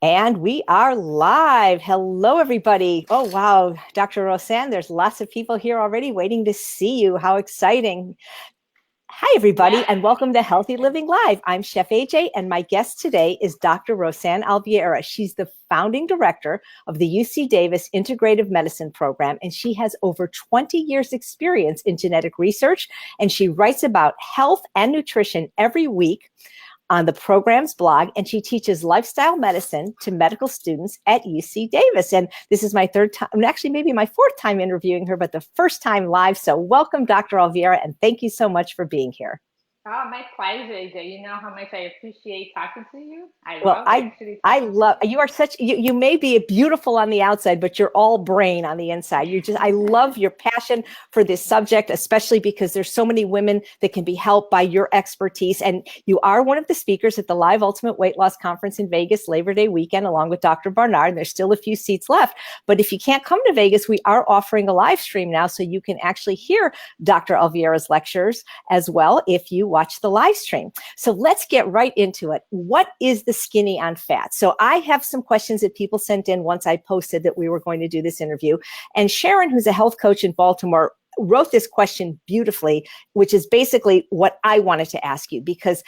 And we are live. Hello, everybody. Oh, wow. Dr. Rosane, there's lots of people here already waiting to see you. How exciting. Hi, everybody, Yeah. and welcome to Healthy Living Live. I'm Chef AJ, and my guest today is Dr. Rosane Oliveira. She's the founding director of the UC Davis Integrative Medicine Program, and she has over 20 years' experience in genetic research, and she writes about health and nutrition every week on the program's blog, and she teaches lifestyle medicine to medical students at UC Davis. And this is my third time, actually maybe my fourth time interviewing her, but the first time live. So welcome, Dr. Oliveira, and thank you so much for being here. Oh, my pleasure, AJ. You know how much I appreciate talking to you. I Well, love I actually I talking to love you are such you may be beautiful on the outside, but you're all brain on the inside. I love your passion for this subject, especially because there's so many women that can be helped by your expertise. And you are one of the speakers at the Live Ultimate Weight Loss Conference in Vegas Labor Day weekend, along with Dr. Barnard. And there's still a few seats left. But if you can't come to Vegas, we are offering a live stream now, so you can actually hear Dr. Oliveira's lectures as well if you watch the live stream. So let's get right into it. What is the skinny on fat? So I have some questions that people sent in once I posted that we were going to do this interview. And Sharon, who's a health coach in Baltimore, wrote this question beautifully, which is basically what I wanted to ask you, because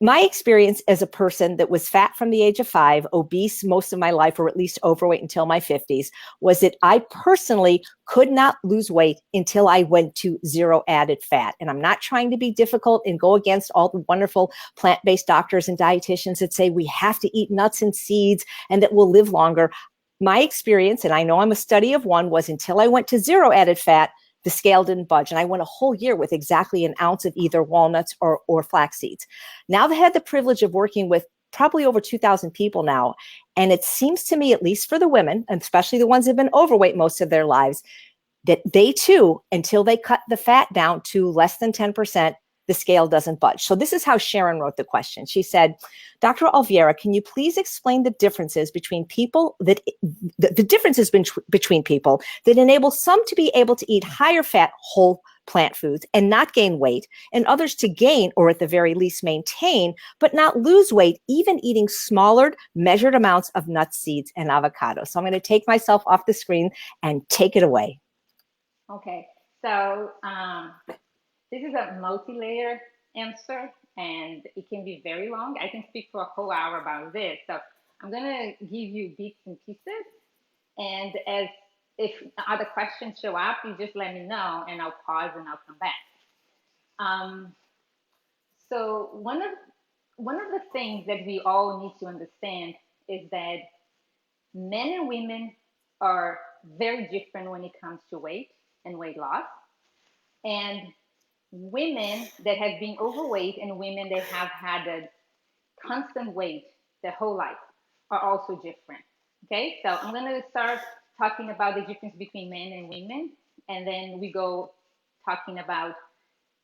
my experience as a person that was fat from the age of 5, obese most of my life, or at least overweight until my 50s, was that I personally could not lose weight until I went to zero added fat. And I'm not trying to be difficult and go against all the wonderful plant-based doctors and dietitians that say we have to eat nuts and seeds and that we'll live longer. My experience, and I know I'm a study of one, was until I went to zero added fat, the scale didn't budge. And I went a whole year with exactly an ounce of either walnuts or flax seeds. Now I've had the privilege of working with probably over 2,000 people now. And it seems to me, at least for the women, and especially the ones that have been overweight most of their lives, that they too, until they cut the fat down to less than 10%, the scale doesn't budge. So this is how Sharon wrote the question. She said, Dr. Oliveira, can you please explain the differences between people that the differences between people that enable some to be able to eat higher fat whole plant foods and not gain weight, and others to gain, or at the very least maintain, but not lose weight, even eating smaller measured amounts of nuts, seeds, and avocados? So I'm going to take myself off the screen and take it away. Okay. So this is a multi-layer answer, and it can be very long. I can speak for a whole hour about this. So I'm gonna give you bits and pieces, and as if other questions show up, you just let me know, and I'll pause and I'll come back. Um, so one of the things that we all need to understand is that men and women are very different when it comes to weight and weight loss. And women that have been overweight and women that have had a constant weight their whole life are also different. Okay, so I'm going to start talking about the difference between men and women, and then we go talking about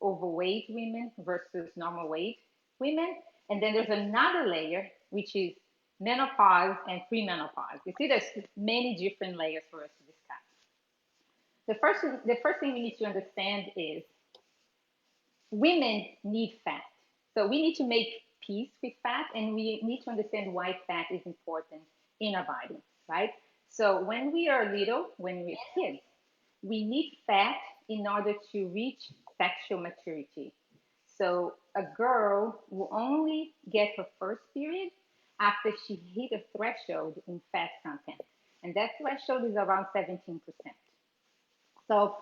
overweight women versus normal weight women. And then there's another layer, which is menopause and premenopause. You see, there's many different layers for us to discuss. The first thing we need to understand is women need fat. So we need to make peace with fat, and we need to understand why fat is important in our body, right? So when we are little, when we're kids, we need fat in order to reach sexual maturity. So a girl will only get her first period after she hit a threshold in fat content. And that threshold is around 17%. So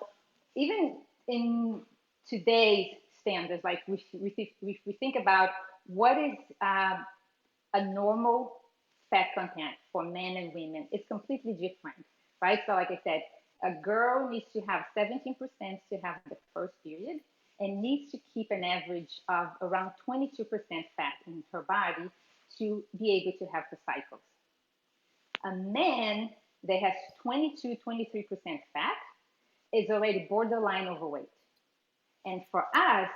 even in today's standards, like we think about what is a normal fat content for men and women, it's completely different, right? So like I said, a girl needs to have 17% to have the first period and needs to keep an average of around 22% fat in her body to be able to have the cycles. A man that has 22, 23% fat is already borderline overweight. And for us,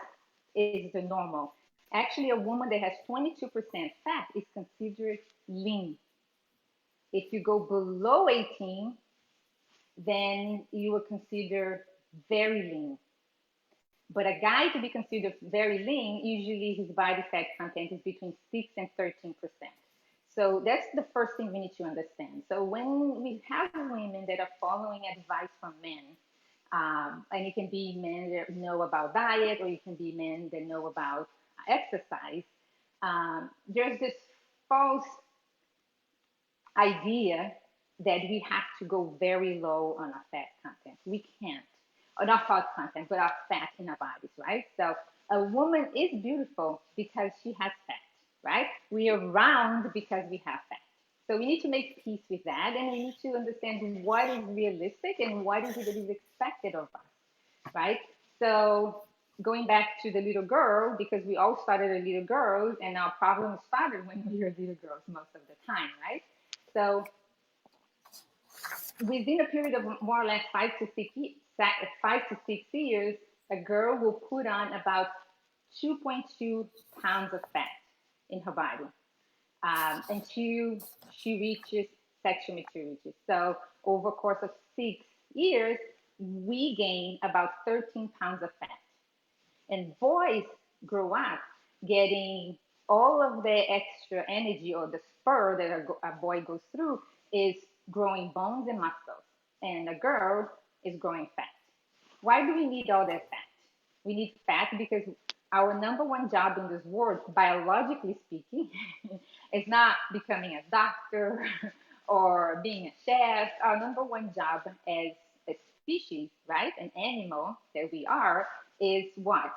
is the normal. Actually, a woman that has 22% fat is considered lean. If you go below 18, then you will consider very lean. But a guy to be considered very lean, usually his body fat content is between 6 and 13%. So that's the first thing we need to understand. So when we have women that are following advice from men, and it can be men that know about diet, or it can be men that know about exercise, there's this false idea that we have to go very low on our fat content. We can't. Or not fat content, but our fat in our bodies, right? So a woman is beautiful because she has fat, right? We are round because we have fat. So we need to make peace with that, and we need to understand what is realistic and what is it that is expected of us, right? So going back to the little girl, because we all started as little girls, and our problems started when we were little girls most of the time, right? So within a period of more or less 5 to 6 years, a girl will put on about 2.2 pounds of fat in her body until she reaches sexual maturity. So over the course of 6 years, we gain about 13 pounds of fat. And boys grow up getting all of the extra energy, or the spur that a boy goes through is growing bones and muscles, and a girl is growing fat. Why do we need all that fat? We need fat because our number one job in this world, biologically speaking, is not becoming a doctor or being a chef. Our number one job as a species, right, an animal that we are, is what?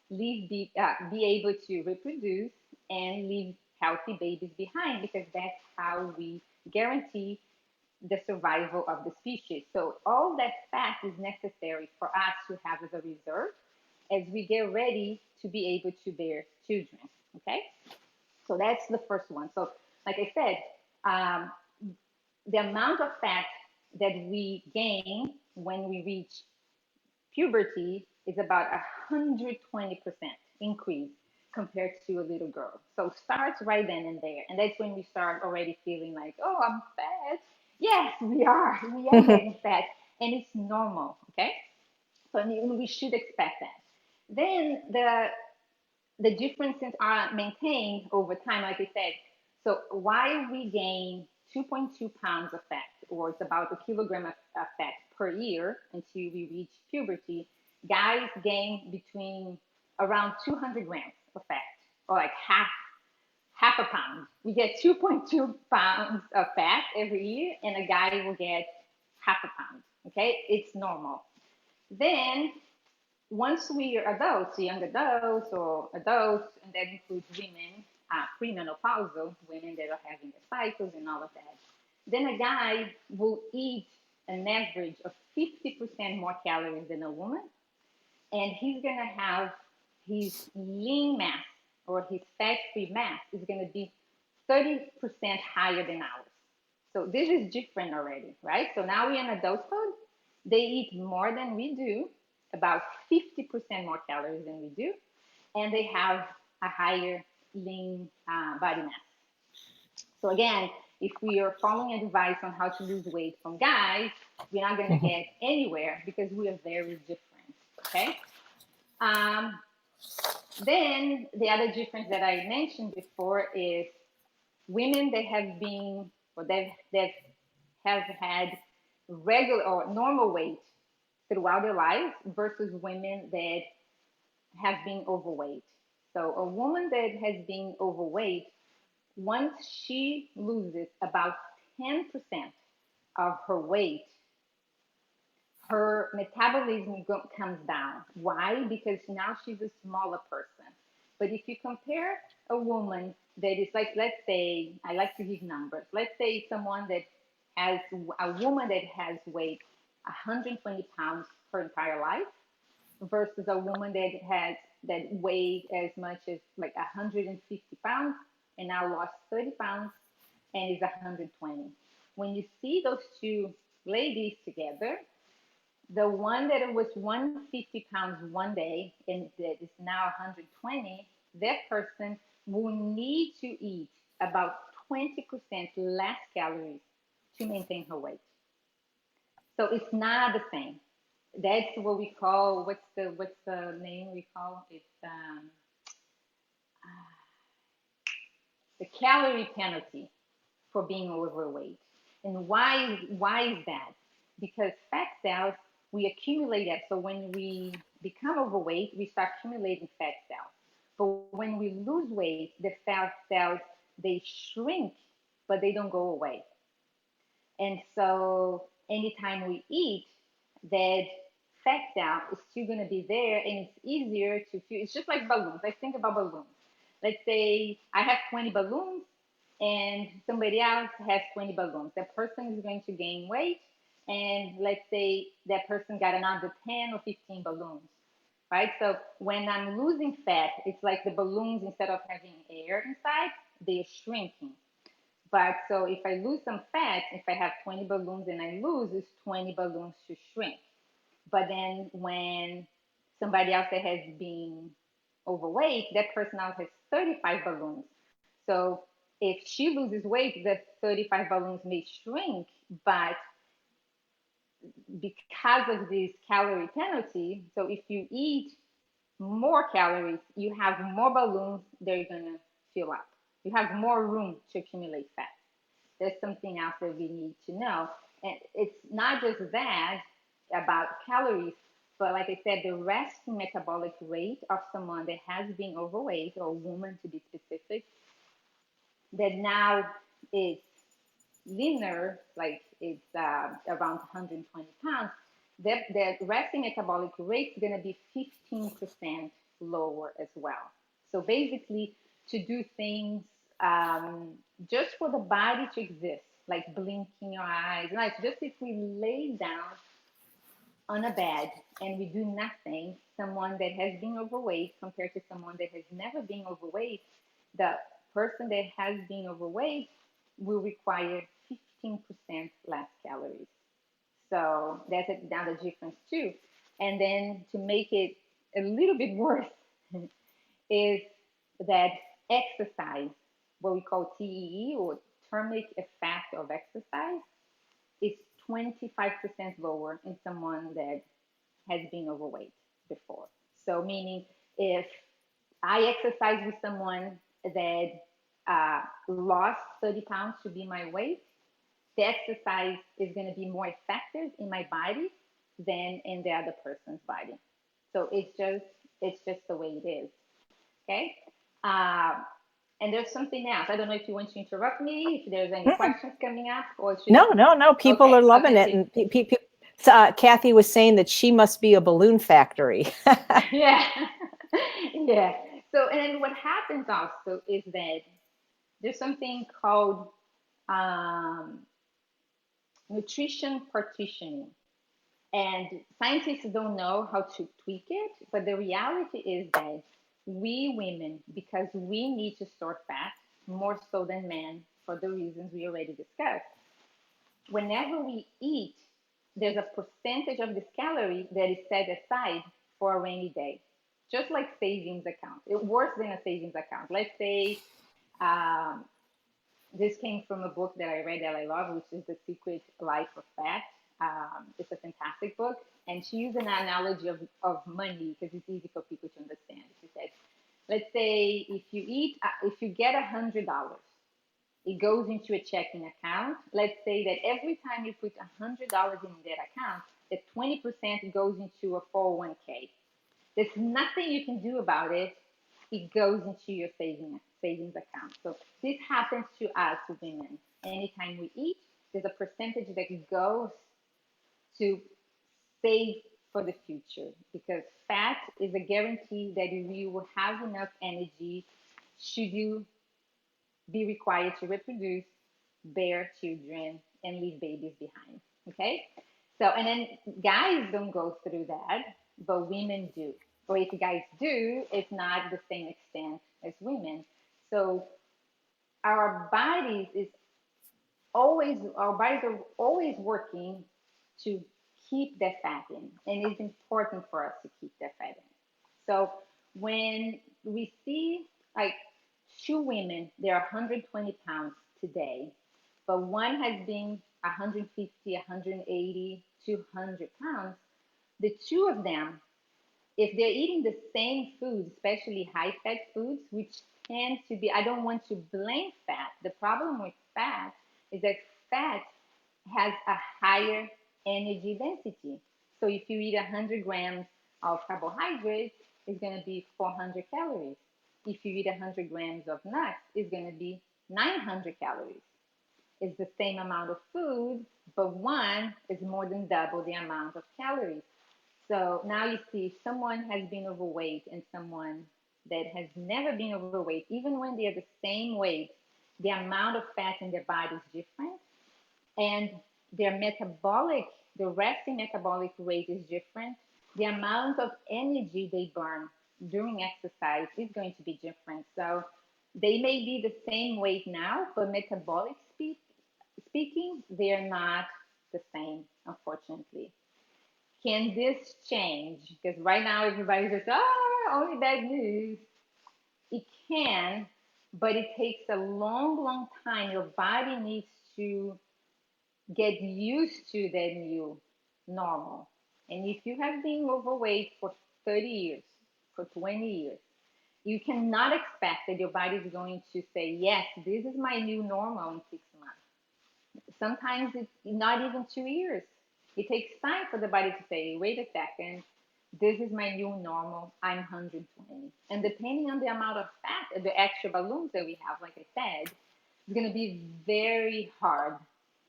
Be able to reproduce and leave healthy babies behind, because that's how we guarantee the survival of the species. So all that fat is necessary for us to have as a reserve as we get ready to be able to bear children. Okay, so that's the first one. So like I said, the amount of fat that we gain when we reach puberty is about 120% increase compared to a little girl. So it starts right then and there. And that's when we start already feeling like, oh, I'm fat. Yes, we are. We are getting fat. And it's normal. Okay. So we should expect that. Then the differences are maintained over time, like I said. So while we gain 2.2 pounds of fat, or it's about a kilogram of fat per year until we reach puberty, guys gain between around 200 grams of fat, or like half a pound. We get 2.2 pounds of fat every year, and a guy will get half a pound. Okay, it's normal. Then once we are adults, young adults or adults, and that includes women, premenopausal women that are having their cycles and all of that, then a guy will eat an average of 50% more calories than a woman, and he's going to have his lean mass, or his fat-free mass, is going to be 30% higher than ours. So this is different already, right? So now we're in adulthood. They eat more than we do, about 50% more calories than we do, and they have a higher lean body mass. So again, if we are following advice on how to lose weight from guys, we're not going to get anywhere because we are very different. Okay. Then the other difference that I mentioned before is women that have been, or that have had regular or normal weight throughout their lives versus women that have been overweight. So a woman that has been overweight, once she loses about 10% of her weight, her metabolism comes down. Why? Because now she's a smaller person. But if you compare a woman that is like, let's say, I like to give numbers. Let's say someone that has, a woman that has weighed 120 pounds her entire life versus a woman that weighed as much as like 150 pounds and now lost 30 pounds and is 120. When you see those two ladies together, the one that was 150 pounds one day and that is now 120, that person will need to eat about 20% less calories to maintain her weight. So it's not the same. That's what we call, what's the name we call it? The calorie penalty. for being overweight. And why is that? Because fat cells, we accumulate that. So when we become overweight, we start accumulating fat cells. But when we lose weight, the fat cells, they shrink, but they don't go away. And so anytime we eat, that fat cell is still going to be there, and it's easier to feel. It's just like balloons. Let's think about balloons. Let's say I have 20 balloons and somebody else has 20 balloons. That person is going to gain weight, and let's say that person got another 10 or 15 balloons, right? So when I'm losing fat, it's like the balloons, instead of having air inside, they're shrinking. But so if I lose some fat, if I have 20 balloons and I lose, it's 20 balloons to shrink. But then when somebody else that has been overweight, that person now has 35 balloons. So if she loses weight, the 35 balloons may shrink, but because of this calorie penalty, so if you eat more calories, you have more balloons, they're gonna fill up. You have more room to accumulate fat. There's something else that we need to know. And it's not just that about calories, but like I said, the resting metabolic rate of someone that has been overweight, or a woman to be specific, that now it's leaner, like it's around 120 pounds, the resting metabolic rate is going to be 15% lower as well. So basically, to do things just for the body to exist, like blinking your eyes, like just if we lay down on a bed and we do nothing, someone that has been overweight compared to someone that has never been overweight, the person that has been overweight will require 15% less calories. So that's another difference too. And then to make it a little bit worse is that exercise, what we call TEE, or thermic effect of exercise, is 25% lower in someone that has been overweight before. So meaning if I exercise with someone that lost 30 pounds to be my weight, the exercise is going to be more effective in my body than in the other person's body. So it's just the way it is. Okay. And there's something else. I don't know if you want to interrupt me, if there's any questions coming up, or should No. People okay, are loving okay, it, and Kathy was saying that she must be a balloon factory. yeah, yeah. So, and then what happens also is that there's something called um, nutrition partitioning. And scientists don't know how to tweak it, but the reality is that we women, because we need to store fat more so than men for the reasons we already discussed, whenever we eat, there's a percentage of this calorie that is set aside for a rainy day, just like savings account. It works than a savings account. Let's say um, this came from a book that I read that I love, which is The Secret Life of Fat. It's a fantastic book. And she used an analogy of money because it's easy for people to understand. She said, let's say if you get $100, it goes into a checking account. Let's say that every time you put $100 in that account, that 20% goes into a 401k. There's nothing you can do about it. It goes into your savings account. So this happens to us women. Anytime we eat, there's a percentage that goes to save for the future, because fat is a guarantee that you will have enough energy should you be required to reproduce, bear children, and leave babies behind. Okay? So, and then guys don't go through that, but women do. Or if guys do, it's not the same extent as women. So our bodies are always working to keep that fat in, and it's important for us to keep that fat in. So when we see like two women, they're 120 pounds today, but one has been 150, 180, 200 pounds, the two of them, if they're eating the same foods, especially high fat foods, which tend to be, I don't want to blame fat. The problem with fat is that fat has a higher energy density. So if you eat 100 grams of carbohydrates, it's going to be 400 calories. If you eat 100 grams of nuts, it's going to be 900 calories. It's the same amount of food, but one is more than double the amount of calories. So now you see if someone has been overweight and someone that has never been overweight, even when they're the same weight, the amount of fat in their body is different, and their metabolic, the resting metabolic rate is different. The amount of energy they burn during exercise is going to be different. So they may be the same weight now, but speaking, they're not the same, unfortunately. Can this change? Because right now everybody's just, only bad news. It can, but it takes a long, long time. Your body needs to get used to that new normal. And if you have been overweight for 30 years, for 20 years, you cannot expect that your body is going to say, yes, this is my new normal in 6 months. Sometimes it's not even 2 years. It takes time for the body to say, wait a second, this is my new normal. I'm 120. And depending on the amount of fat, the extra balloons that we have, like I said, it's going to be very hard.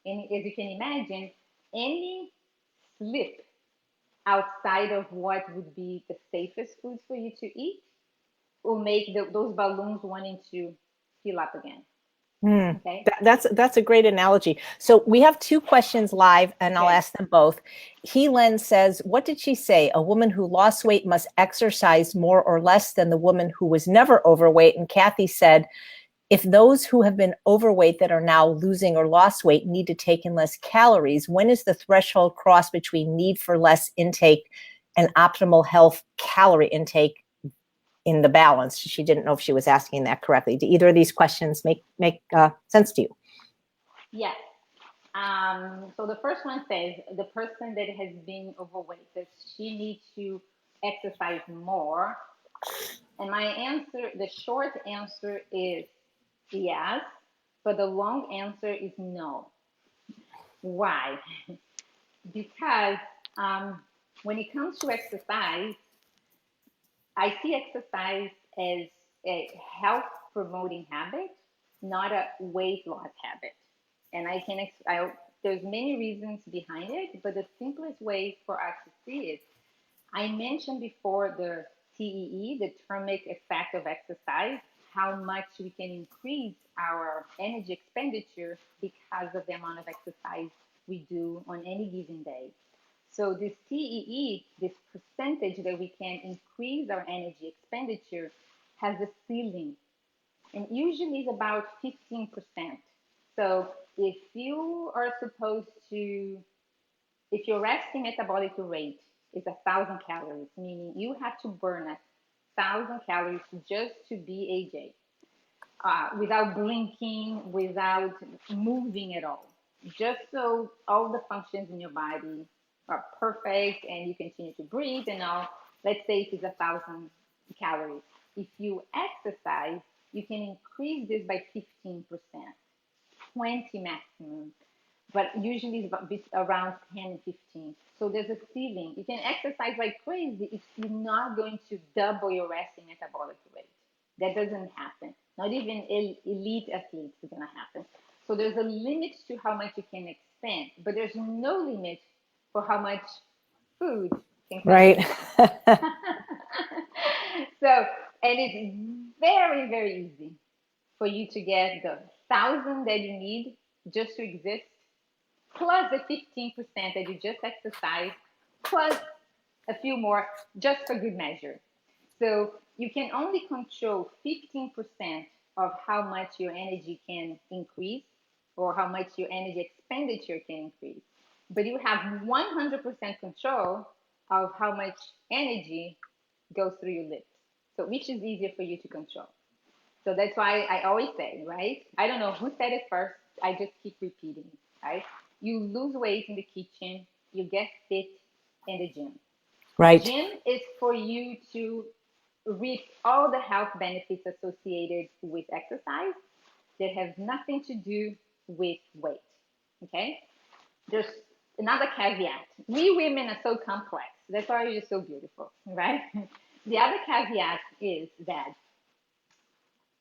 And as you can imagine, any slip outside of what would be the safest foods for you to eat will make those balloons wanting to fill up again. Okay. That's a great analogy. So we have two questions live, and I'll ask them both. Helen says, what did she say? A woman who lost weight must exercise more or less than the woman who was never overweight. And Kathy said, if those who have been overweight that are now losing or lost weight need to take in less calories, when is the threshold crossed between need for less intake and optimal health calorie intake in the balance? She didn't know if she was asking that correctly. Do either of these questions make sense to you? Yes. So the first one says the person that has been overweight, that she needs to exercise more. And my answer, the short answer is yes, but the long answer is no. Why? Because when it comes to exercise, I see exercise as a health promoting habit, not a weight loss habit. And there's many reasons behind it, but the simplest way for us to see it, I mentioned before the TEE, the thermic effect of exercise, how much we can increase our energy expenditure because of the amount of exercise we do on any given day. So this TEE, this percentage that we can increase our energy expenditure, has a ceiling, and usually it's about 15%. So if you are supposed to, if your resting metabolic rate is 1,000 calories, meaning you have to burn 1,000 calories just to be AJ, without blinking, without moving at all, just so all the functions in your body are perfect and you continue to breathe and all. Let's say it is 1,000 calories. If you exercise, you can increase this by 15%, 20 maximum, but usually it's around 10 and 15. So there's a ceiling. You can exercise like crazy if you're not going to double your resting metabolic rate. That doesn't happen. Not even elite athletes is going to happen. So there's a limit to how much you can expend, but there's no limit for how much food can come. Right. So, and it's very, very easy for you to get the 1,000 that you need just to exist, plus the 15% that you just exercised, plus a few more just for good measure. So you can only control 15% of how much your energy can increase or how much your energy expenditure can increase. But you have 100% control of how much energy goes through your lips. So which is easier for you to control? So that's why I always say, right? I don't know who said it first. I just keep repeating, right? You lose weight in the kitchen, you get fit in the gym. Right. Gym is for you to reap all the health benefits associated with exercise that have nothing to do with weight. Okay? There's another caveat. We women are so complex. That's why you're so beautiful, right? The other caveat is that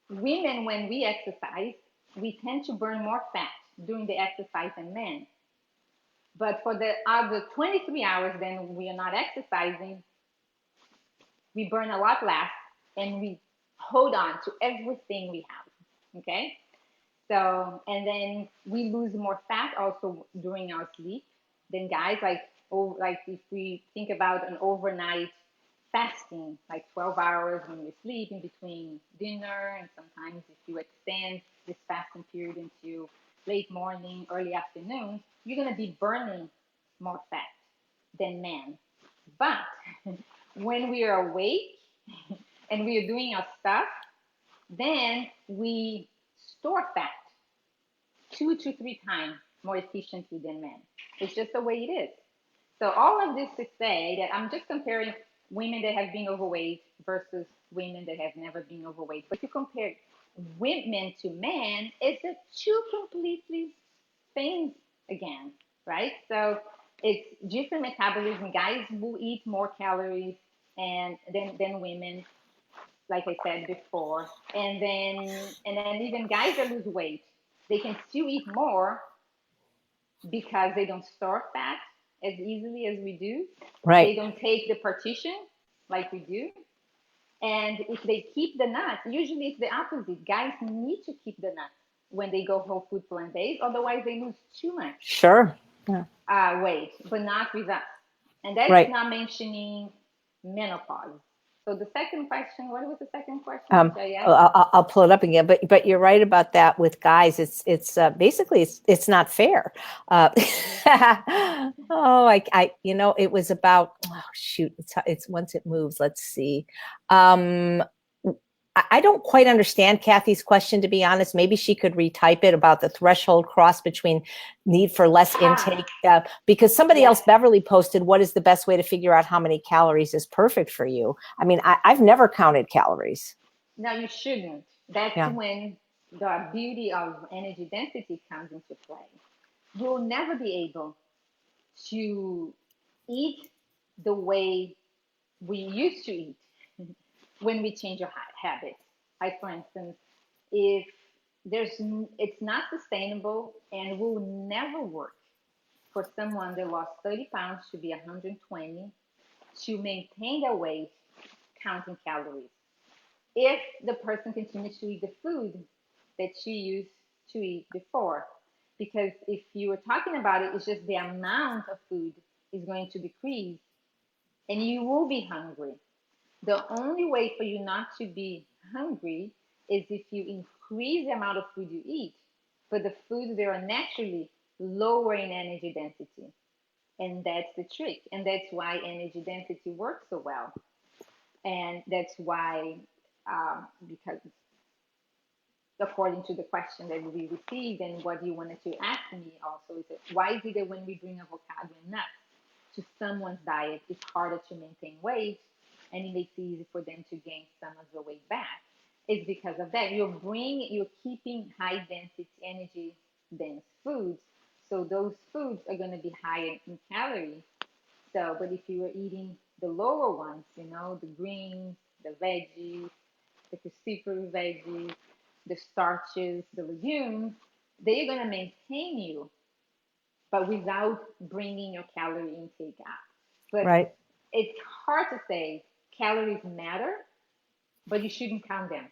women, when we exercise, we tend to burn more fat during the exercise than men. But for the other 23 hours, then we are not exercising, we burn a lot less and we hold on to everything we have. Okay? So, and then we lose more fat also during our sleep than guys. Like if we think about an overnight fasting, like 12 hours when you sleep in between dinner, and sometimes if you extend this fasting period into late morning, early afternoon, you're going to be burning more fat than men. But when we are awake and we are doing our stuff, then we store fat 2 to 3 times more efficiently than men. It's just the way it is. So all of this to say that I'm just comparing women that have been overweight versus women that have never been overweight. But if you compare women to men, it's a two completely things again, right? So it's different metabolism. Guys will eat more calories and than women, like I said before. And then even guys that lose weight, they can still eat more because they don't store fat as easily as we do. Right. They don't take the partition like we do. And if they keep the nuts, usually it's the opposite. Guys need to keep the nuts when they go whole food plant-based, otherwise they lose too much Sure. Yeah. weight, but not with us. And that's Right. not mentioning menopause. So the second question, what was the second question? I'll pull it up again, but you're right about that with guys. It's basically it's not fair. It was about, oh shoot, it's once it moves. Let's see. I don't quite understand Kathy's question, to be honest. Maybe she could retype it about the threshold cross between need for less intake. Because somebody else, Beverly, posted, what is the best way to figure out how many calories is perfect for you? I mean, I've never counted calories. No, you shouldn't. That's when the beauty of energy density comes into play. You'll never be able to eat the way we used to eat when we change our habits. Like, for instance, if it's not sustainable and will never work for someone that lost 30 pounds to be 120 to maintain their weight counting calories. If the person continues to eat the food that she used to eat before. Because if you were talking about it, it's just the amount of food is going to decrease and you will be hungry. The only way for you not to be hungry is if you increase the amount of food you eat, but the foods that are naturally lower in energy density. And that's the trick. And that's why energy density works so well. And that's why, because according to the question that we received and what you wanted to ask me also, is that why is it that when we bring avocado and nuts to someone's diet, it's harder to maintain weight and it makes it easy for them to gain some of the weight back? It's because of that. You're keeping high density, energy dense foods. So those foods are going to be higher in calories. So, but if you are eating the lower ones, the greens, the veggies, the cruciferous veggies, the starches, the legumes, they're going to maintain you, but without bringing your calorie intake up. But it's hard to say calories matter, but you shouldn't count them.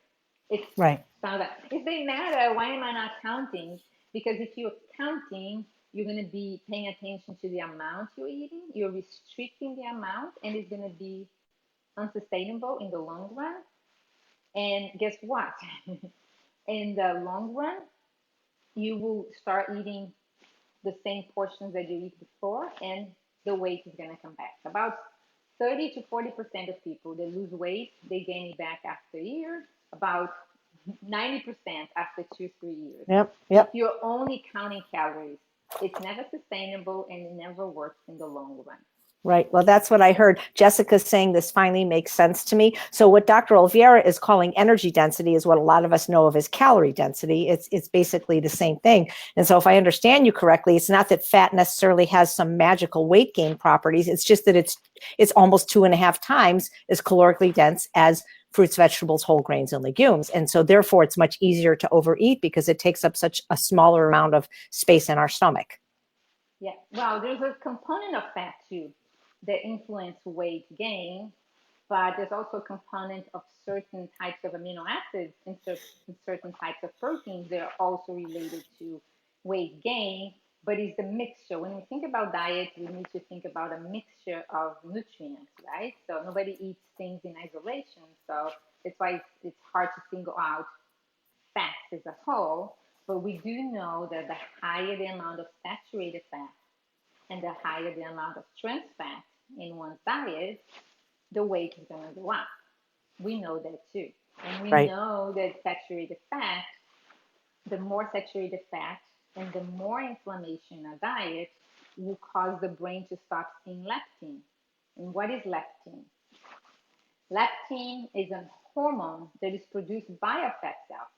It's found out. If they matter, why am I not counting? Because if you're counting, you're going to be paying attention to the amount you're eating. You're restricting the amount, and it's going to be unsustainable in the long run. And guess what? In the long run, you will start eating the same portions that you eat before, and the weight is going to come back. About 30 to 40% of people that lose weight, they gain it back after a year. About 90% after 2-3 years. Yep. If you're only counting calories, it's never sustainable and it never works in the long run. Right. Well, that's what I heard. Jessica's saying this finally makes sense to me. So what Dr. Oliveira is calling energy density is what a lot of us know of as calorie density. It's basically the same thing. And so if I understand you correctly, it's not that fat necessarily has some magical weight gain properties. It's just that it's almost 2.5 times as calorically dense as fruits, vegetables, whole grains, and legumes. And so therefore it's much easier to overeat because it takes up such a smaller amount of space in our stomach. Yeah. Well, there's a component of fat too that influence weight gain, but there's also a component of certain types of amino acids and certain types of proteins that are also related to weight gain. But it's the mixture. When we think about diet, we need to think about a mixture of nutrients, right? So nobody eats things in isolation. So that's why it's hard to single out fats as a whole. But we do know that the higher the amount of saturated fat and the higher the amount of trans fat in one's diet, the weight is going to go up. We know that too. And we Right. know that saturated fat, the more saturated fat and the more inflammation in a diet will cause the brain to stop seeing leptin. And what is leptin? Leptin is a hormone that is produced by our fat cells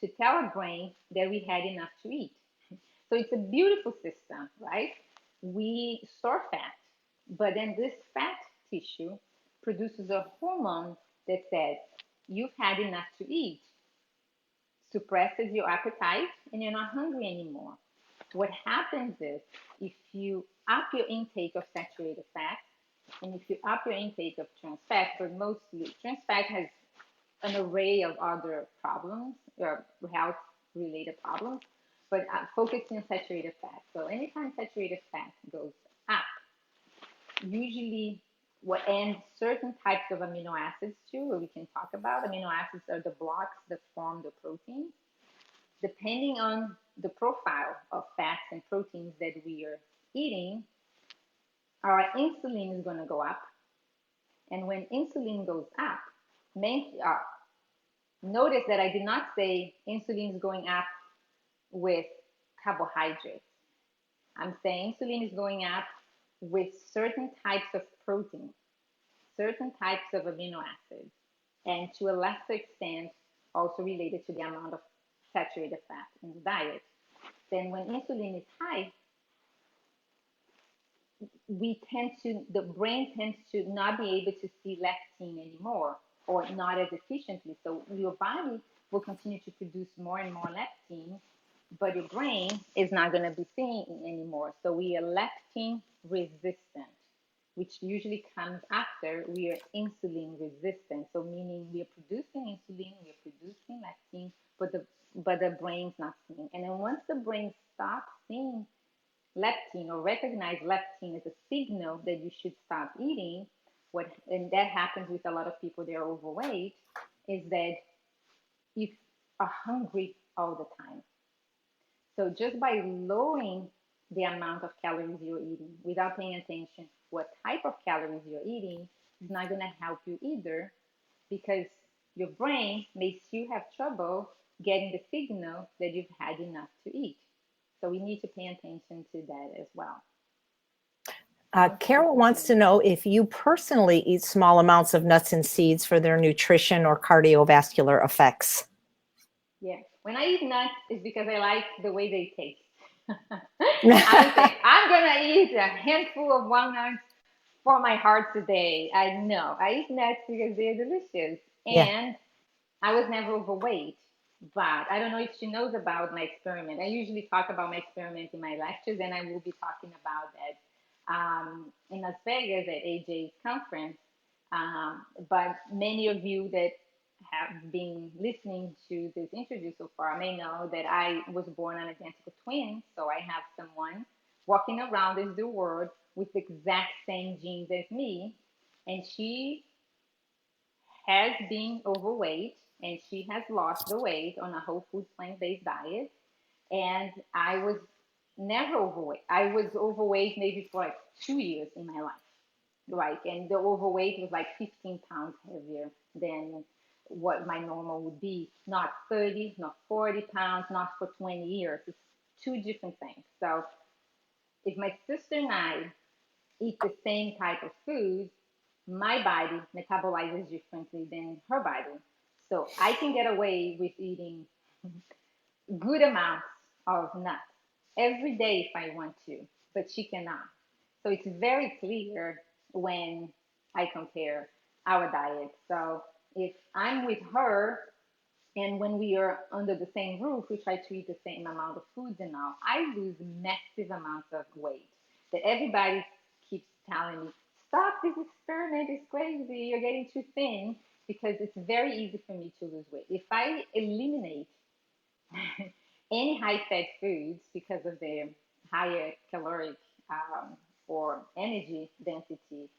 to tell our brain that we had enough to eat. So it's a beautiful system, right? We store fat, but then this fat tissue produces a hormone that says you've had enough to eat, suppresses your appetite, and you're not hungry anymore. What happens is if you up your intake of saturated fat and if you up your intake of trans fat, but mostly trans fat has an array of other problems or health related problems, but focusing on saturated fat. So anytime saturated fat goes up, usually what and certain types of amino acids too, where we can talk about amino acids are the blocks that form the protein. Depending on the profile of fats and proteins that we are eating, our insulin is going to go up. And when insulin goes up, notice that I did not say insulin is going up with carbohydrates. I'm saying insulin is going up with certain types of protein, certain types of amino acids, and to a lesser extent, also related to the amount of saturated fat in the diet. Then when insulin is high, the brain tends to not be able to see leptin anymore or not as efficiently. So your body will continue to produce more and more leptin, but your brain is not going to be seeing it anymore. So we are leptin resistant, which usually comes after we are insulin resistant. So meaning we are producing insulin, we are producing leptin, but the brain's not seeing. And then once the brain stops seeing leptin or recognize leptin as a signal that you should stop eating, and that happens with a lot of people that are overweight, is that you are hungry all the time. So just by lowering the amount of calories you're eating without paying attention what type of calories you're eating is not going to help you either because your brain may still have trouble getting the signal that you've had enough to eat. So we need to pay attention to that as well. Carol wants to know if you personally eat small amounts of nuts and seeds for their nutrition or cardiovascular effects. Yeah. When I eat nuts, it's because I like the way they taste. I would say, I'm going to eat a handful of walnuts for my heart today. I know. I eat nuts because they're delicious. Yeah. And I was never overweight. But I don't know if she knows about my experiment. I usually talk about my experiment in my lectures, and I will be talking about that in Las Vegas at AJ's conference. But many of you that have been listening to this interview so far may know that I was born an identical twin. So I have someone walking around in the world with the exact same genes as me. And she has been overweight and she has lost the weight on a whole foods plant-based diet. And I was never overweight. I was overweight maybe for like 2 years in my life. Like, and the overweight was like 15 pounds heavier than what my normal would be. Not 30, not 40 pounds, not for 20 years. It's two different things. So if my sister and I eat the same type of food, my body metabolizes differently than her body. So I can get away with eating good amounts of nuts every day if I want to, but she cannot. So it's very clear when I compare our diet. So if I'm with her and when we are under the same roof, we try to eat the same amount of foods and all, I lose massive amounts of weight that everybody keeps telling me, stop this experiment, it's crazy, you're getting too thin, because it's very easy for me to lose weight. If I eliminate any high fat foods because of their higher caloric or energy density,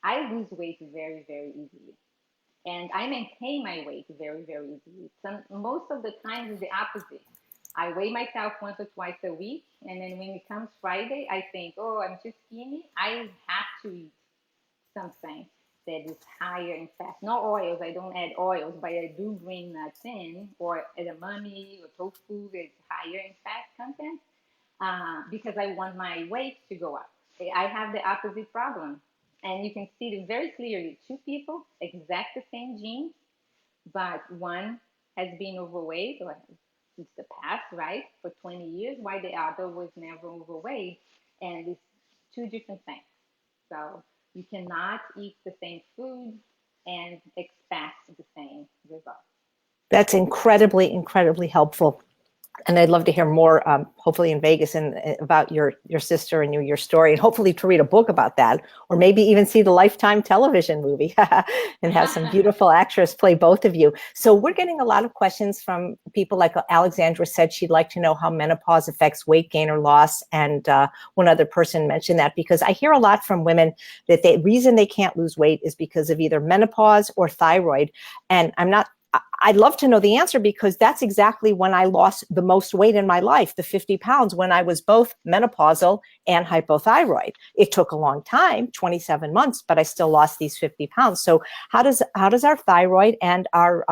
I lose weight very, very easily. And I maintain my weight very, very easily. Most of the time is the opposite. I weigh myself once or twice a week, and then when it comes Friday, I think, oh, I'm too skinny. I have to eat something that is higher in fat. No oils. I don't add oils, but I do bring nuts in, or edamame or tofu that's higher in fat content, because I want my weight to go up. I have the opposite problem. And you can see it very clearly. Two people, exact the same genes, but one has been overweight, or it's the past, right, for 20 years, while the other was never overweight. And it's two different things. So you cannot eat the same food and expect the same results. That's incredibly, incredibly helpful. And I'd love to hear more, hopefully in Vegas, and about your sister and your story, and hopefully to read a book about that, or maybe even see the Lifetime television movie and have some beautiful actress play both of you. So we're getting a lot of questions from people, like Alexandra said she'd like to know how menopause affects weight gain or loss. And one other person mentioned that, because I hear a lot from women that the reason they can't lose weight is because of either menopause or thyroid. And I'd love to know the answer, because that's exactly when I lost the most weight in my life, the 50 pounds, when I was both menopausal and hypothyroid. It took a long time, 27 months, but I still lost these 50 pounds. So how does our thyroid and our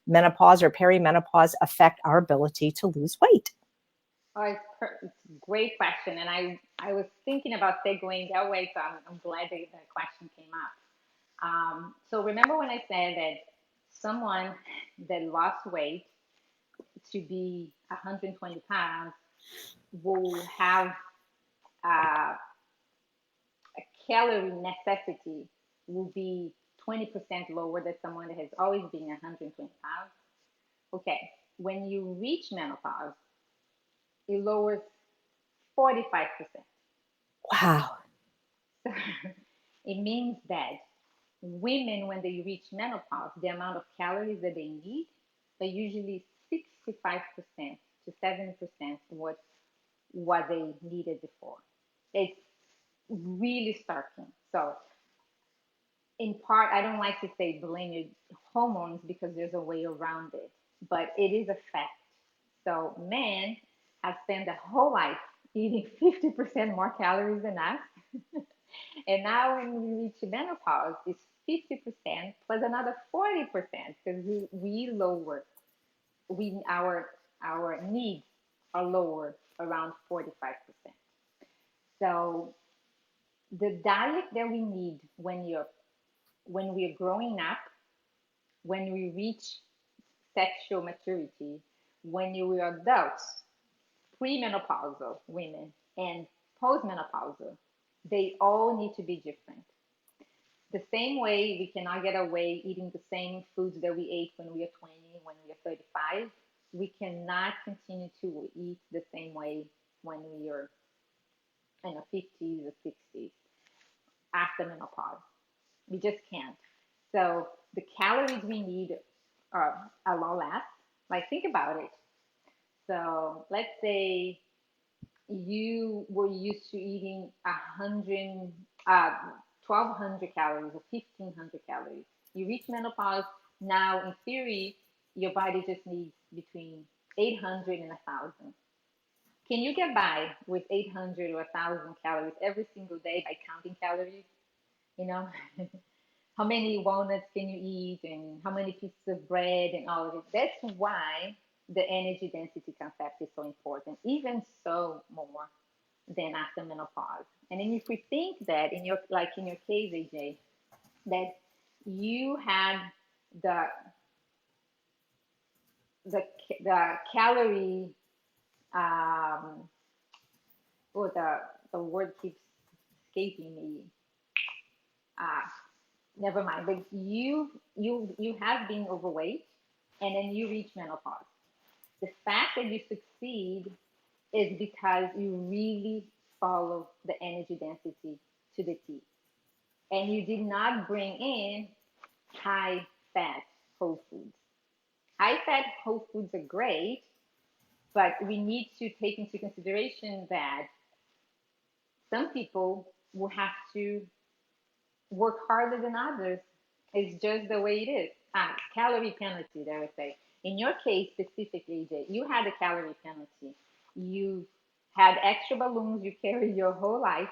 menopause or perimenopause affect our ability to lose weight? Oh, it's a great question. And I was thinking about segueing that way, so I'm glad that question came up. So remember when I said that someone that lost weight to be 120 pounds will have uh, a calorie necessity will be 20% lower than someone that has always been 120 pounds. Okay, when you reach menopause, it lowers 45%. Wow. So it means that women, when they reach menopause, the amount of calories that they need are usually 65% to 70% what they needed before. It's really startling. So, in part, I don't like to say blame your hormones, because there's a way around it, but it is a fact. So, men have spent their whole life eating 50% more calories than us. And now when we reach menopause, it's 50% plus another 40%, because we lower, our needs are lower around 45%. So the diet that we need when we are growing up, when we reach sexual maturity, when you are adults, premenopausal women and postmenopausal, they all need to be different. The same way we cannot get away eating the same foods that we ate when we are 20, when we are 35, we cannot continue to eat the same way when we are in the 50s or 60s after menopause. We just can't. So the calories we need are a lot less. Like, think about it. So let's say you were used to eating 1,200 calories or 1,500 calories. You reach menopause, now in theory, your body just needs between 800 and 1,000. Can you get by with 800 or 1,000 calories every single day by counting calories? You know, how many walnuts can you eat and how many pieces of bread and all of it? That's why the energy density concept is so important. Even so, more than after menopause. And then if we think that in your case, AJ, that you had the the the calorie or the word keeps escaping me. Uh, Never mind. But you have been overweight, and then you reach menopause. The fact that you succeed is because you really follow the energy density to the T, and you did not bring in high fat whole foods. High fat whole foods are great, but we need to take into consideration that some people will have to work harder than others. It's just the way it is. Calorie penalty, they would say. In your case specifically, Jay, you had a calorie penalty. You had extra balloons you carried your whole life,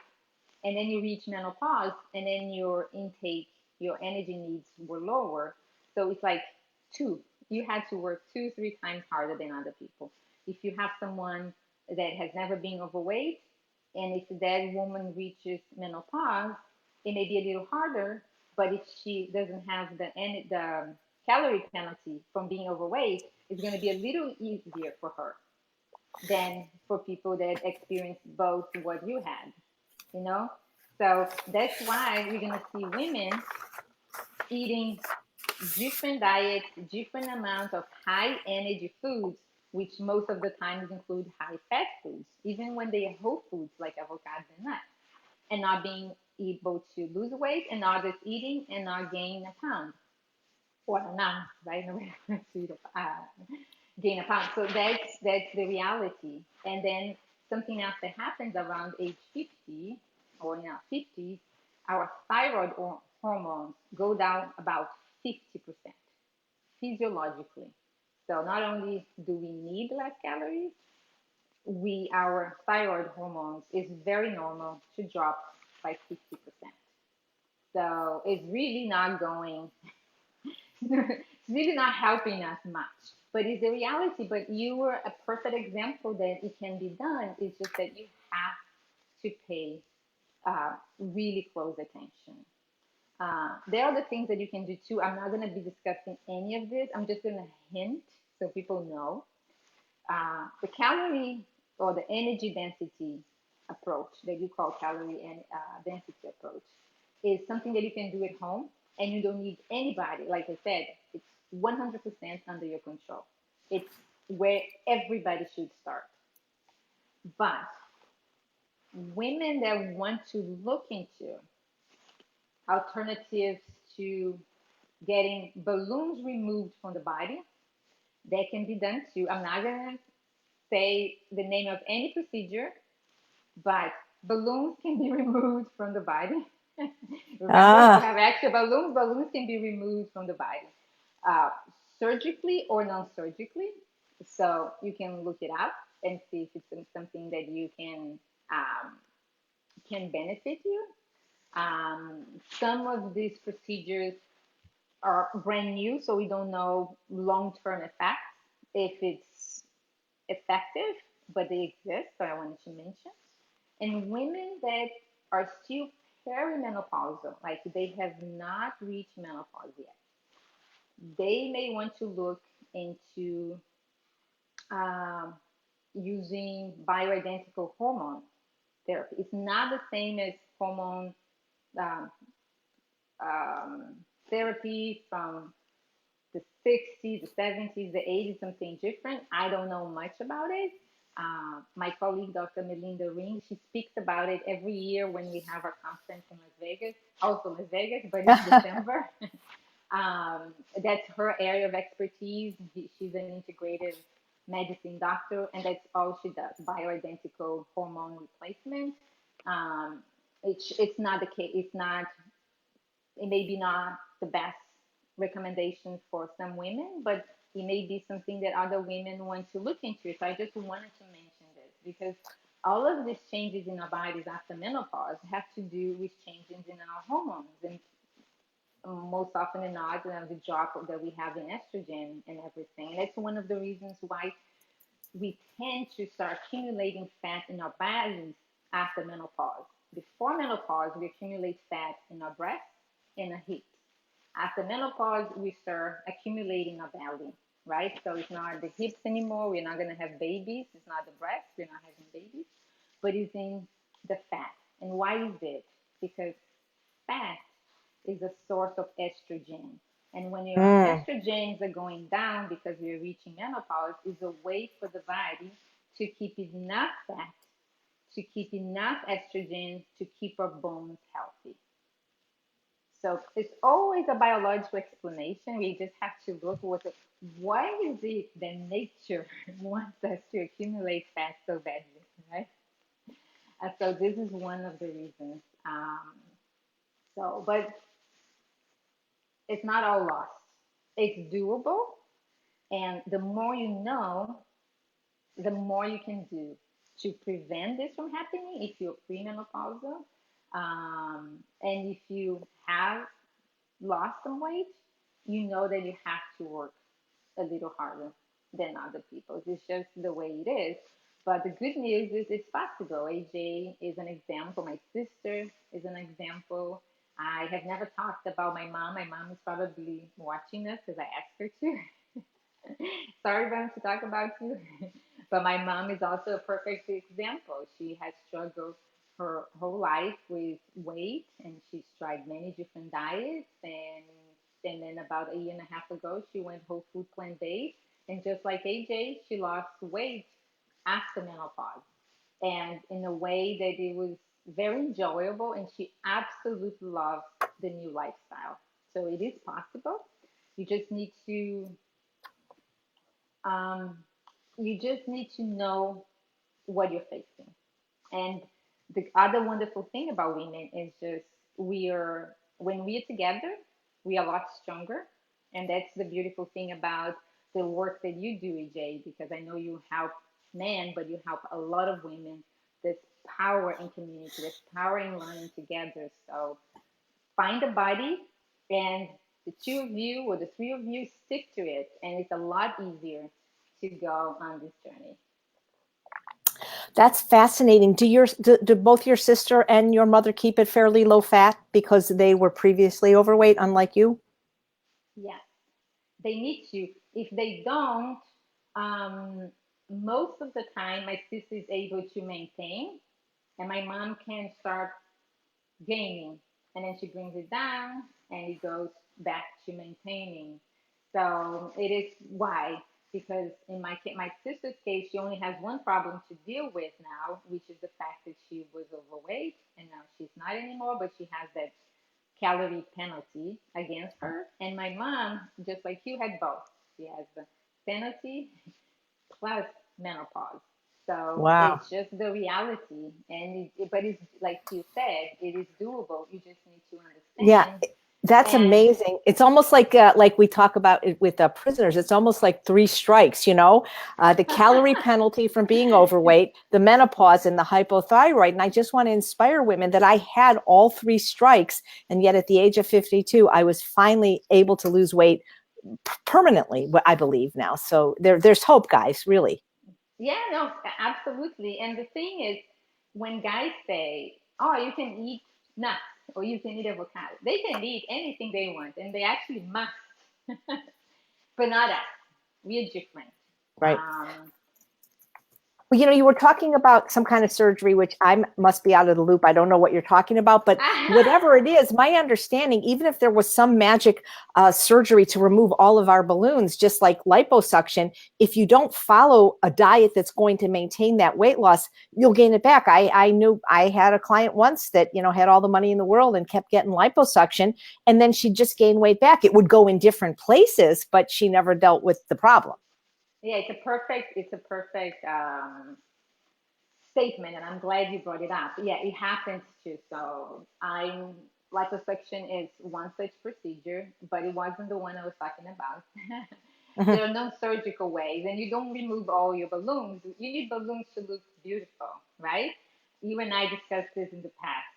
and then you reach menopause, and then your intake, your energy needs were lower. So it's like two. You had to work 2, 3 times harder than other people. If you have someone that has never been overweight, and if that woman reaches menopause, it may be a little harder. But if she doesn't have the calorie penalty from being overweight, it's going to be a little easier for her than for people that experience both what you had, you know? So that's why we're going to see women eating different diets, different amounts of high energy foods, which most of the times include high fat foods, even when they are whole foods like avocados and nuts, and not being able to lose weight, and not just eating and not gain a pound or an ounce, right? Gain a pound. So that's the reality. And then something else that happens around age 50 or in our 50s, our thyroid hormones go down about 50% physiologically. So not only do we need less calories, our thyroid hormones is very normal to drop by 50%. So it's really not going, it's really not helping us much. But it's the reality. But you were a perfect example that it can be done. It's just that you have to pay really close attention. There are other things that you can do too. I'm not going to be discussing any of this. I'm just going to hint so people know. The calorie or the energy density approach that you call calorie and density approach is something that you can do at home, and you don't need anybody. Like I said, it's 100% under your control. It's where everybody should start. But women that want to look into alternatives to getting balloons removed from the body, that can be done too. I'm not going to say the name of any procedure, but balloons can be removed from the body. Remember, if you have extra balloons can be removed from the body, surgically or non-surgically. So you can look it up and see if it's something that you can benefit you. Some of these procedures are brand new, so we don't know long-term effects if it's effective, but they exist, so I wanted to mention. And women that are still perimenopausal, like they have not reached menopause yet, they may want to look into using bioidentical hormone therapy. It's not the same as hormone um, um, therapy from the 60s, the 70s, the 80s, something different. I don't know much about it. My colleague, Dr. Melinda Ring, she speaks about it every year when we have our conference in Las Vegas, also Las Vegas, but in December. That's her area of expertise. She's an integrative medicine doctor, and that's all she does, bioidentical hormone replacement. It's not the case. It may be not the best recommendation for some women, but it may be something that other women want to look into. So I just wanted to mention this because all of these changes in our bodies after menopause have to do with changes in our hormones, and most often than not, the drop that we have in estrogen and everything. And that's one of the reasons why we tend to start accumulating fat in our bodies after menopause. Before menopause, we accumulate fat in our breasts and our hips. After menopause, we start accumulating our belly, right? So it's not the hips anymore. We're not going to have babies. It's not the breasts. We're not having babies, but it's in the fat. And why is it? Because fat is a source of estrogen. And when your Mm. estrogens are going down because you're reaching menopause, is a way for the body to keep enough fat, to keep enough estrogen, to keep our bones healthy. So it's always a biological explanation. We just have to look what why is it that nature wants us to accumulate fat so badly, right? So this is one of the reasons. But it's not all lost. It's doable, and the more you know, the more you can do to prevent this from happening if you're premenopausal, and if you have lost some weight, you know that you have to work a little harder than other people. It's just the way it is. But the good news is it's possible. AJ is an example. My sister is an example. I have never talked about my mom. My mom is probably watching this because I asked her to. Sorry, mom, to talk about you. But my mom is also a perfect example. She has struggled her whole life with weight, and she's tried many different diets. And then about a year and a half ago, she went whole food plant based. And just like AJ, she lost weight after menopause, and in a way that it was very enjoyable. And she absolutely loves the new lifestyle. So it is possible. You just need to um, know what you're facing. And the other wonderful thing about women is just when we are together, we are a lot stronger. And that's the beautiful thing about the work that you do, EJ, because I know you help men, but you help a lot of women. There's power in community, there's power in learning together. So find a body, and the two of you or the three of you stick to it, and it's a lot easier to go on this journey. That's fascinating. Do both your sister and your mother keep it fairly low fat because they were previously overweight, unlike you? Yes, they need to. If they don't, um, most of the time my sister is able to maintain, and my mom can start gaining, and then she brings it down, and it goes back to maintaining. So it is why, because in my sister's case, she only has one problem to deal with now, which is the fact that she was overweight, and now she's not anymore, but she has that calorie penalty against her. And my mom, just like you, had both. She has the penalty plus menopause. So Wow. it's just the reality, and but it's like you said, it is doable. You just need to Yeah, understand. that's And amazing. It's almost like we talk about it with prisoners. It's almost like three strikes, the calorie penalty from being overweight, the menopause, and the hypothyroid. And I just want to inspire women that I had all three strikes. And yet at the age of 52, I was finally able to lose weight permanently, I believe now. So there's hope, guys, really. yeah, no, absolutely. And the thing is, when guys say, "Oh, you can eat nuts or you can eat avocado," they can eat anything they want, and they actually must, but not us. We are different. Right. Um, Well, you were talking about some kind of surgery, which I must be out of the loop. I don't know what you're talking about, but whatever it is, my understanding, even if there was some magic surgery to remove all of our balloons, just like liposuction, if you don't follow a diet that's going to maintain that weight loss, you'll gain it back. I knew I had a client once that, had all the money in the world and kept getting liposuction, and then she just gained weight back. It would go in different places, but she never dealt with the problem. yeah, it's a perfect statement, and I'm glad you brought it up. Yeah, it happens too. So I'm liposuction is one such procedure, but it wasn't the one I was talking about. There are no surgical ways, and you don't remove all your balloons. You need balloons to look beautiful, right? You and I discussed this in the past.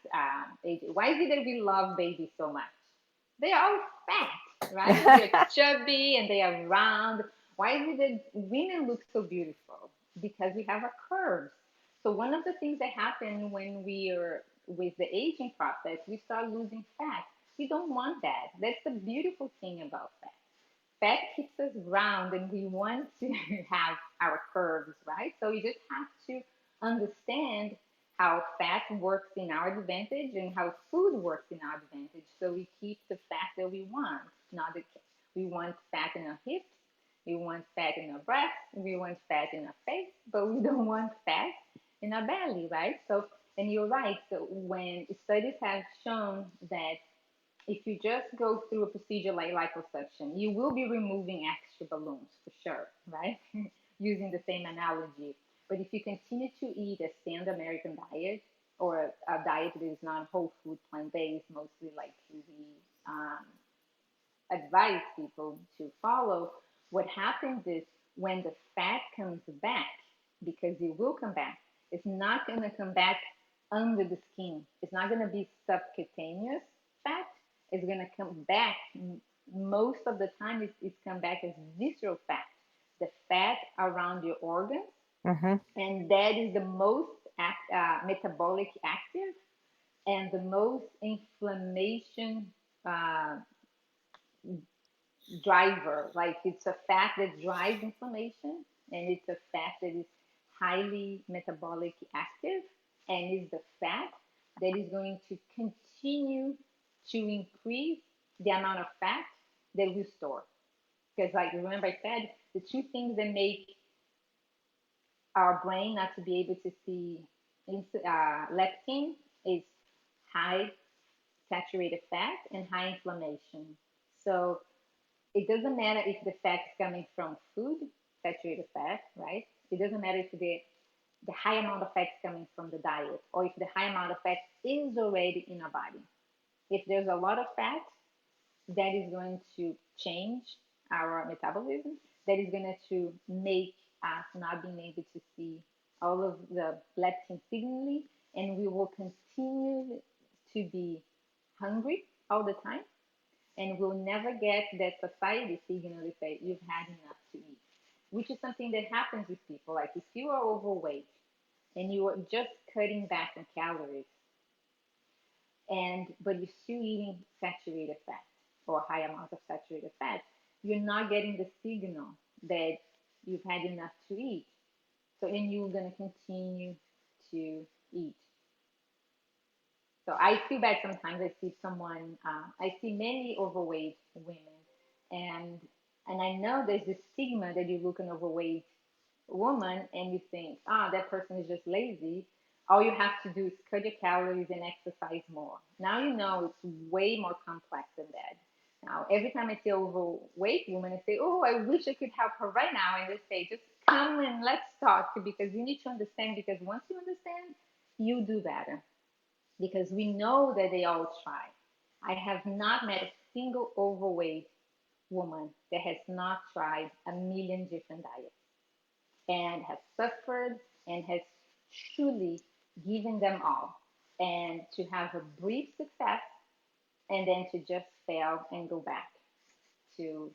AJ. Why is it that we love babies so much? They are all fat, right? They're chubby and they are round. Why is it that women look so beautiful? Because we have our curves. So one of the things that happen when we are with the aging process, we start losing fat. We don't want that. That's the beautiful thing about fat. Fat keeps us round and we want to have our curves, right? So we just have to understand how fat works in our advantage and how food works in our advantage. So we keep the fat that we want, not the we want fat in our hips, we want fat in our breasts, we want fat in our face, but we don't want fat in our belly, right? So, and you're right. So when studies have shown that if you just go through a procedure like liposuction, you will be removing extra balloons for sure, right? Using the same analogy. But if you continue to eat a standard American diet or a diet that is not whole food, plant based, mostly like we um, advise people to follow, what happens is when the fat comes back, because it will come back, it's not going to come back under the skin. It's not going to be subcutaneous fat. It's going to come back. Most of the time, it's come back as visceral fat, the fat around your organs, Mm-hmm. and that is the most metabolic active and the most inflammation uh, driver. Like it's a fat that drives inflammation, and it's a fat that is highly metabolic active, and is the fat that is going to continue to increase the amount of fat that we store. Because, like, remember I said, the two things that make our brain not to be able to see leptin is high saturated fat and high inflammation. So it doesn't matter if the fat is coming from food, saturated fat, right? It doesn't matter if the high amount of fat is coming from the diet or if the high amount of fat is already in our body. If there's a lot of fat, that is going to change our metabolism. That is going to make us not being able to see all of the leptin signaling, and we will continue to be hungry all the time, and we'll never get that satiety signal to say you've had enough to eat, which is something that happens with people. Like if you are overweight and you are just cutting back on calories, and but you're still eating saturated fat or high amounts of saturated fat, you're not getting the signal that you've had enough to eat. So, and you're going to continue to eat. So I feel bad sometimes. I see someone, I see many overweight women, and and I know there's this stigma that you look an overweight woman and you think, that person is just lazy. All you have to do is cut your calories and exercise more. Now you know it's way more complex than that. Now, every time I see an overweight woman, I say, oh, I wish I could help her right now. And they say, just come and let's talk because you need to understand. Because once you understand, you do better. Because we know that they all try. I have not met a single overweight woman that has not tried a million different diets and has suffered and has truly given them all. And to have a brief success and then to just fail and go back to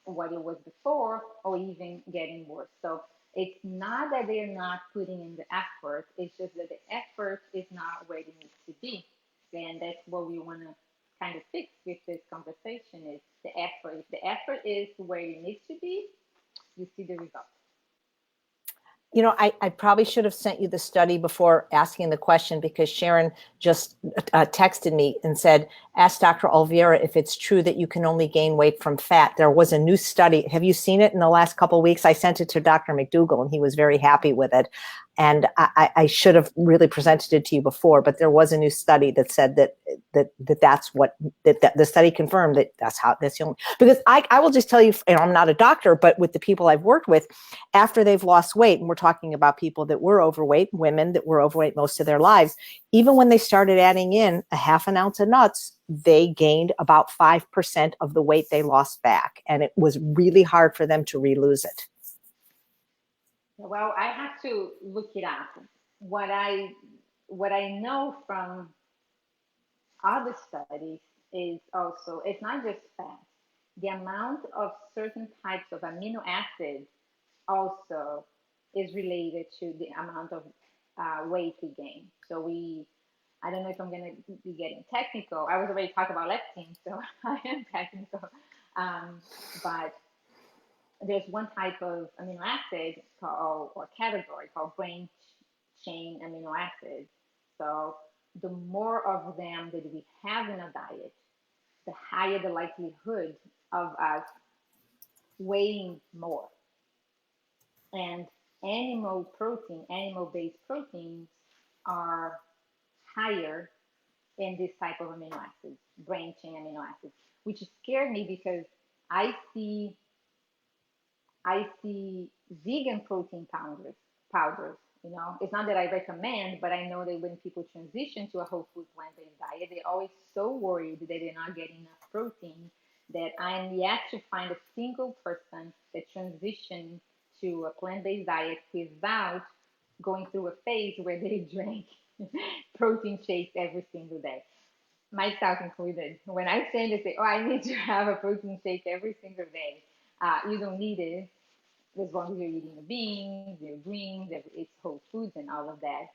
what it was before or even getting worse. So it's not that they're not putting in the effort, it's just that the effort is not where it needs to be. And that's what we want to kind of fix with this conversation is the effort. If the effort is where it needs to be, you see the results. You know, I probably should have sent you the study before asking the question because Sharon just texted me and said, ask Dr. Oliveira if it's true that you can only gain weight from fat. There was a new study. Have you seen it in the last couple of weeks? I sent it to Dr. McDougall and he was very happy with it. And I should have really presented it to you before, but there was a new study that said that's what the study confirmed that's the only, because I will just tell you, I'm not a doctor, but with the people I've worked with, after they've lost weight, and we're talking about people that were overweight, women that were overweight most of their lives, even when they started adding in a half an ounce of nuts, they gained about 5% of the weight they lost back. And it was really hard for them to re-lose it. Well, I have to look it up. What I know from other studies is also it's not just fat. The amount of certain types of amino acids also is related to the amount of weight regain. So I don't know if I'm going to be getting technical. I was already talking about leptin, so I am technical. But there's one type of amino acid called, or category called brain chain amino acids. So the more of them that we have in a diet, the higher the likelihood of us weighing more. And animal-based proteins are higher in this type of amino acids, brain chain amino acids, which scared me because I see I see vegan protein powders. It's not that I recommend, but I know that when people transition to a whole food plant-based diet, they're always so worried that they're not getting enough protein that I'm yet to find a single person that transitioned to a plant-based diet without going through a phase where they drank protein shakes every single day, myself included. When I say they say, "Oh, I need to have a protein shake every single day," you don't need it as long as you're eating the beans, your greens, it's whole foods and all of that.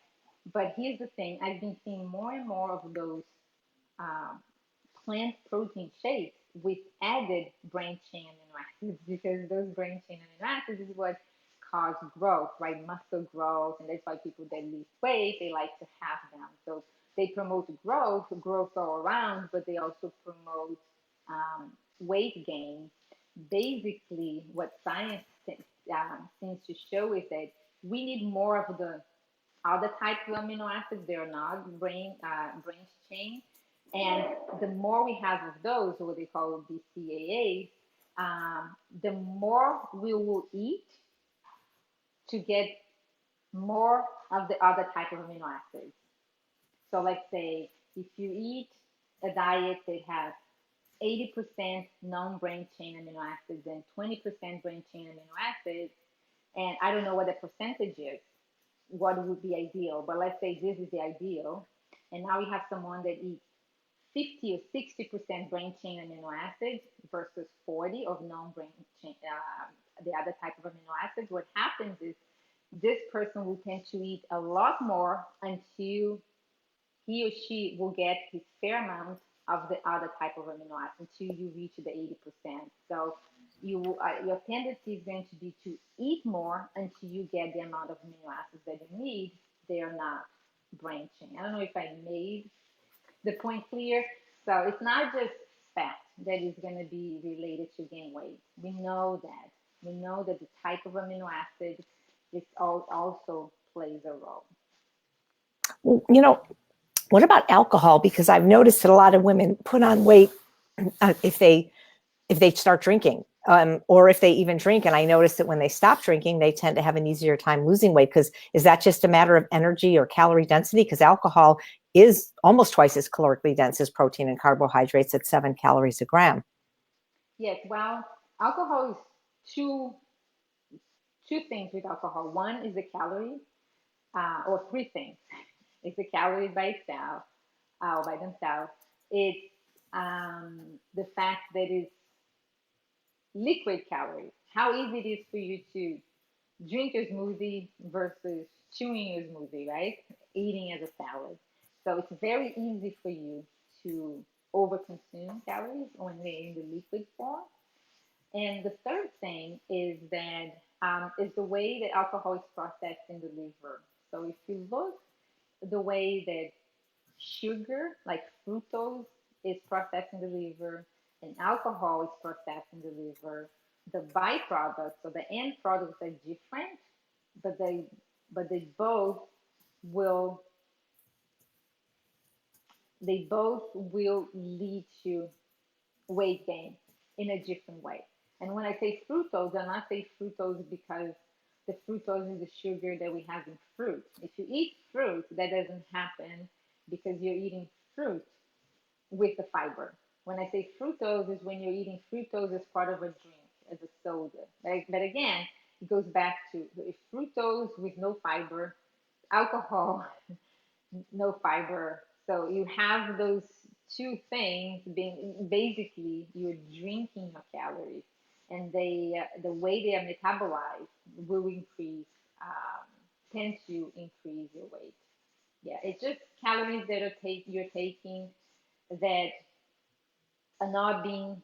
But here's the thing: I've been seeing more and more of those um, plant protein shakes with added branched chain amino acids because those branched chain amino acids is what cause growth, right? Muscle growth, and that's why people that lose weight they like to have them. So they promote growth all around, but they also promote weight gain. Basically, what science seems to show is that we need more of the other types of amino acids. They are not branch chain, and the more we have of those, what they call BCAAs, the more we will eat to get more of the other type of amino acids. So let's say if you eat a diet that has 80% non-brain chain amino acids and 20% brain chain amino acids, and I don't know what the percentage is, what would be ideal, but let's say this is the ideal, and now we have someone that eats 50 or 60% brain chain amino acids versus 40 of non-brain chain, the other type of amino acids. What happens is this person will tend to eat a lot more until he or she will get his fair amount of the other type of amino acid until you reach the 80%. So your tendency is going to be to eat more until you get the amount of amino acids that you need. They are not branching. I don't know if I made the point clear. So it's not just fat that is going to be related to gain weight. We know that. We know that the type of amino acid also plays a role. Well, what about alcohol? Because I've noticed that a lot of women put on weight if they start drinking, or if they even drink. And I noticed that when they stop drinking, they tend to have an easier time losing weight. Because is that just a matter of energy or calorie density? Because alcohol is almost twice as calorically dense as protein and carbohydrates at 7 calories a gram. Yes, well, alcohol is two things with alcohol. One is the calorie, or three things. It's the calories by itself, or by themselves. It's the fact that it's liquid calories. How easy it is for you to drink your smoothie versus chewing your smoothie, right? Eating as a salad. So it's very easy for you to overconsume calories when they're in the liquid form. And the third thing is that is the way that alcohol is processed in the liver. So if you look the way that sugar, like fructose, is processed in the liver, and alcohol is processed in the liver, the byproducts or the end products are different, but they will both will lead to weight gain in a different way. And when I say fructose, I'm not saying fructose because the fructose is the sugar that we have in fruit. If you eat fruit, that doesn't happen because you're eating fruit with the fiber. When I say fructose, is when you're eating fructose as part of a drink, as a soda. Right? But again, it goes back to if fructose with no fiber, alcohol, no fiber. So you have those two things being basically you're drinking your calories, and they the way they are metabolized will increase tend to increase your weight. Yeah, it's just calories that you're taking that are not being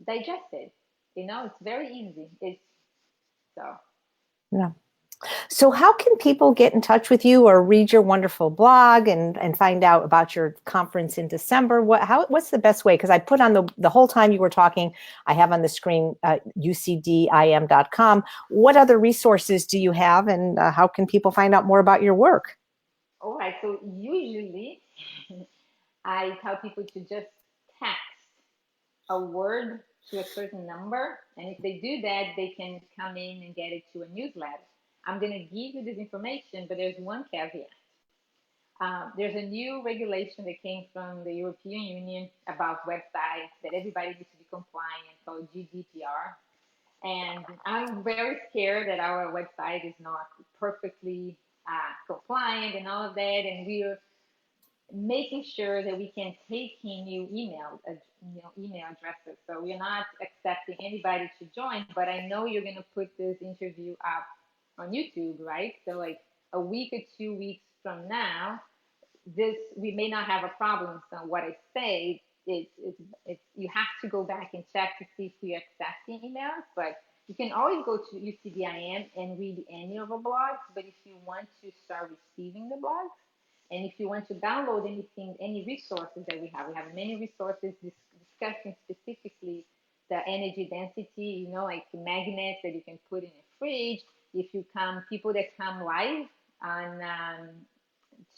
digested. It's very easy. It's so. Yeah. So how can people get in touch with you or read your wonderful blog and find out about your conference in December? What's the best way? Because I put on the whole time you were talking, I have on the screen ucdim.com. What other resources do you have, and how can people find out more about your work? All right. So usually I tell people to just text a word to a certain number, and if they do that, they can come in and get it to a newsletter. I'm going to give you this information, but there's one caveat. There's a new regulation that came from the European Union about websites that everybody needs to be compliant, called GDPR. And I'm very scared that our website is not perfectly compliant and all of that. And we're making sure that we can take in new email addresses. So we're not accepting anybody to join. But I know you're going to put this interview up on YouTube, right? So like a week or 2 weeks from now, we may not have a problem. So what I say it's you have to go back and check to see if we're accepting emails, but you can always go to UCDIM and read any of our blogs. But if you want to start receiving the blogs, and if you want to download anything, any resources that we have many resources discussing specifically the energy density, like magnets that you can put in a fridge. If you people that come live on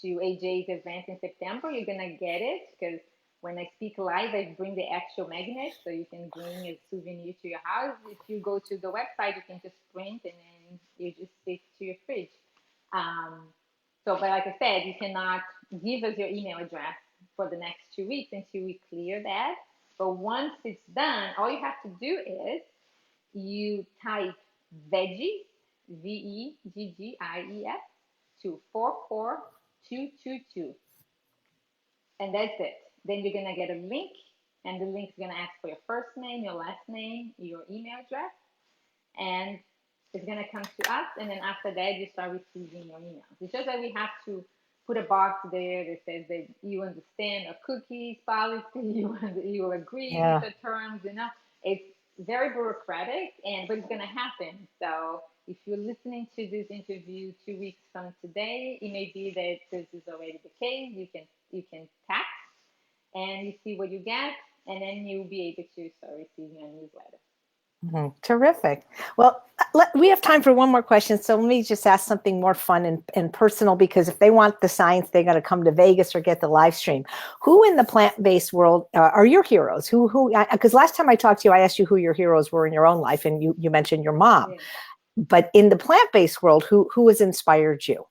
to AJ's event in September, you're gonna get it, because when I speak live, I bring the actual magnet, so you can bring a souvenir to your house. If you go to the website, you can just print and then you just stick to your fridge. But like I said, you cannot give us your email address for the next 2 weeks until we clear that. But once it's done, all you have to do is you type veggies, VEGGIES, to 44222. And that's it. Then you're going to get a link, and the link is going to ask for your first name, your last name, your email address, and it's going to come to us. And then after that, you start receiving your emails. It's just that we have to put a box there that says that you understand a cookies policy, you agree with the terms. It's very bureaucratic, but it's going to happen. So if you're listening to this interview 2 weeks from today, it may be that this is already the case. You can text and you see what you get, and then you'll be able to start receiving a newsletter. Mm-hmm. Terrific. Well, we have time for one more question. So let me just ask something more fun and personal, because if they want the science, they got to come to Vegas or get the live stream. Who in the plant-based world are your heroes? Because last time I talked to you, I asked you who your heroes were in your own life, and you mentioned your mom. Yeah. But in the plant-based world, who has inspired you?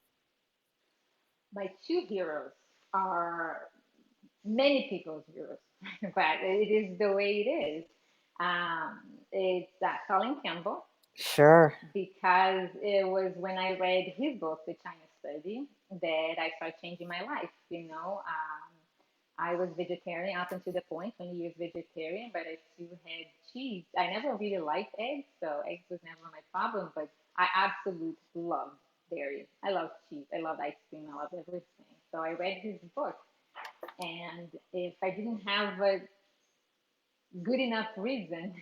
My two heroes are many people's heroes, but it is the way it is. It's Colin Campbell. Sure. Because it was when I read his book, The China Study, that I started changing my life. I was vegetarian up until the point, 20 years vegetarian, but I still had cheese. I never really liked eggs, so eggs was never my problem, but I absolutely love dairy. I love cheese. I love ice cream. I love everything. So I read his book. And if I didn't have a good enough reason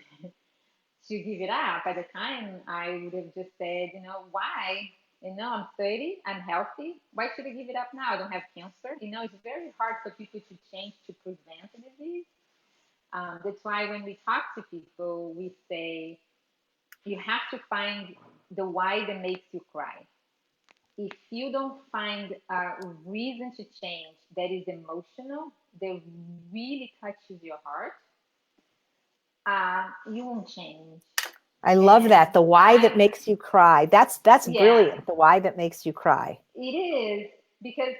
to give it up at the time, I would have just said, why? I'm 30, I'm healthy. Why should I give it up now? I don't have cancer. It's very hard for people to change to prevent a disease. That's why when we talk to people, we say, you have to find the why that makes you cry. If you don't find a reason to change that is emotional, that really touches your heart, you won't change. I love that. The why that makes you cry. That's brilliant. The why that makes you cry. It is, because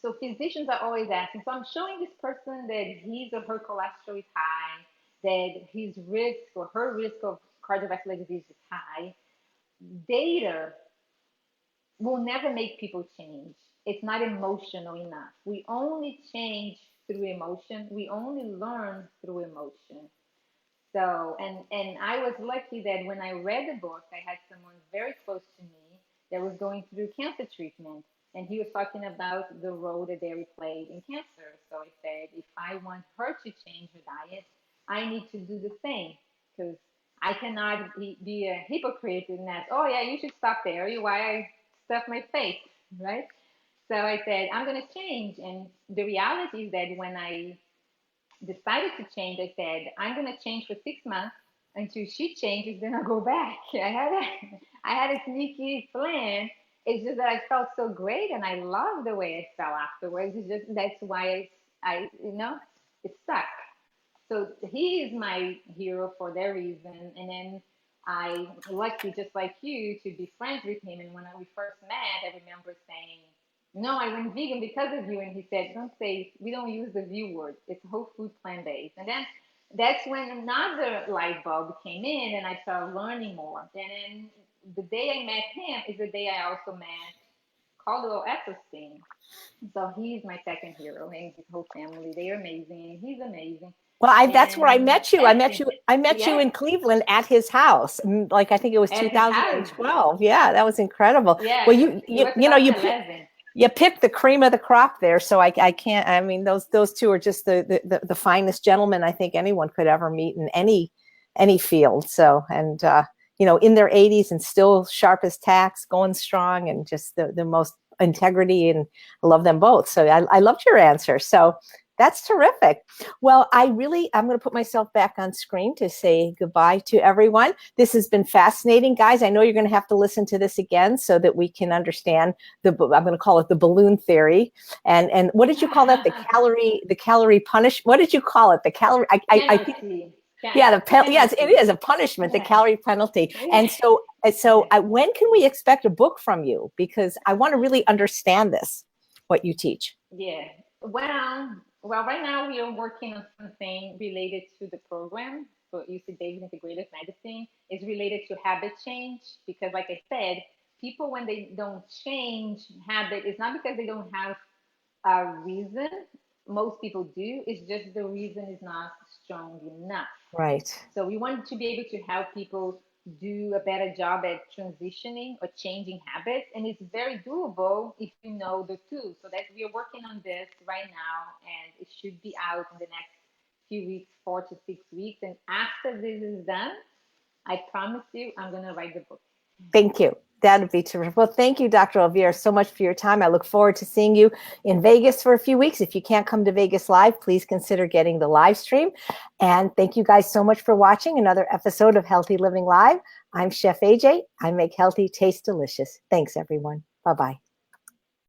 so physicians are always asking. So I'm showing this person that his or her cholesterol is high, that his risk or her risk of cardiovascular disease is high. Data will never make people change. It's not emotional enough. We only change through emotion. We only learn through emotion. So, and I was lucky that when I read the book, I had someone very close to me that was going through cancer treatment. And he was talking about the role that dairy played in cancer. So I said, if I want her to change her diet, I need to do the same because I cannot be a hypocrite in that, oh, yeah, you should stop dairy. Why I stuff my face, right? So I said, I'm going to change. And the reality is that when I decided to change, I said, I'm going to change for 6 months until she changes, then I'll go back. I had a sneaky plan. It's just that I felt so great and I love the way I felt afterwards. It's just that's why it stuck. So he is my hero for that reason. And then I lucky, just like you, to be friends with him. And when we first met, I remember saying, "No, I went vegan because of you." And he said, "Don't say, we don't use the V word. It's whole food plant based." And then that's when another light bulb came in, and I started learning more. And then the day I met him is the day I also met Caldwell Epperstein. So he's my second hero, and his whole family. They're amazing. He's amazing. Well, that's where I And met you. I met you yeah, in Cleveland at his house. Like, I think it was at his house. 2012. Yeah, that was incredible. Yeah, Well, it was you picked the cream of the crop there. So I can't, I mean, those two are just the finest gentlemen I think anyone could ever meet in any field. So, and, in their 80s and still sharp as tacks, going strong, and just the most integrity, and I love them both. So I loved your answer. So that's terrific. Well, I'm going to put myself back on screen to say goodbye to everyone. This has been fascinating, guys. I know you're going to have to listen to this again so that we can understand I'm going to call it the balloon theory. And what did you call that? The calorie punish. What did you call it? The calorie. I think. Yeah, yes, it is a punishment, the calorie penalty. And so when can we expect a book from you? Because I want to really understand this, what you teach. Yeah. Well, right now we are working on something related to the program. So UC Davis Integrative Medicine is related to habit change because, like I said, people when they don't change habit, it's not because they don't have a reason. Most people do. It's just the reason is not strong enough. Right. So we want to be able to help people do a better job at transitioning or changing habits. And it's very doable if you know the tools. So that we are working on this right now, and it should be out in the next few weeks, 4 to 6 weeks. And after this is done, I promise you, I'm going to write the book. Thank you. That would be terrific. Well, thank you, Dr. Oliveira, so much for your time. I look forward to seeing you in Vegas for a few weeks. If you can't come to Vegas live, please consider getting the live stream. And thank you guys so much for watching another episode of Healthy Living Live. I'm Chef AJ. I make healthy taste delicious. Thanks, everyone. Bye-bye.